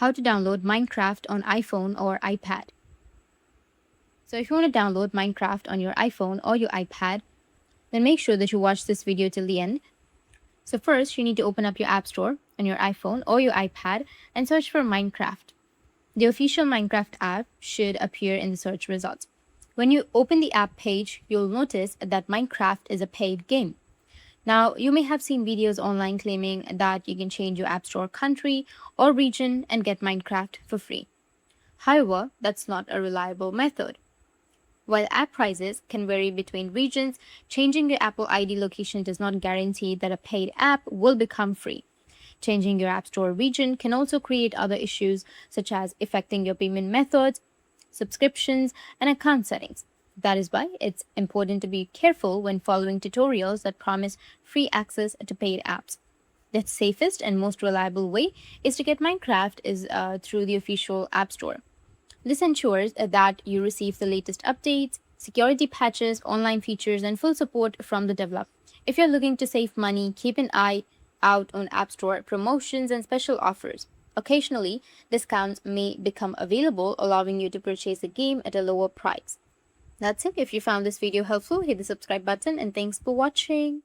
how to download Minecraft on iPhone or iPad. So if you want to download Minecraft on your iPhone or your iPad, then make sure that you watch this video till the end. So first, you need to open up your App Store on your iPhone or your iPad and search for Minecraft. The official Minecraft app should appear in the search results. When you open the app page, you'll notice that Minecraft is a paid game. Now, you may have seen videos online claiming that you can change your App Store country or region and get Minecraft for free. However, that's not a reliable method. While app prices can vary between regions, changing your Apple ID location does not guarantee that a paid app will become free. Changing your App Store region can also create other issues, such as affecting your payment methods, subscriptions, and account settings. That is why it's important to be careful when following tutorials that promise free access to paid apps. The safest and most reliable way is to get Minecraft is through the official App Store. This ensures that you receive the latest updates, security patches, online features, and full support from the developer. If you're looking to save money, keep an eye out on App Store promotions and special offers. Occasionally, discounts may become available, allowing you to purchase the game at a lower price. That's it. If you found this video helpful, hit the subscribe button and thanks for watching.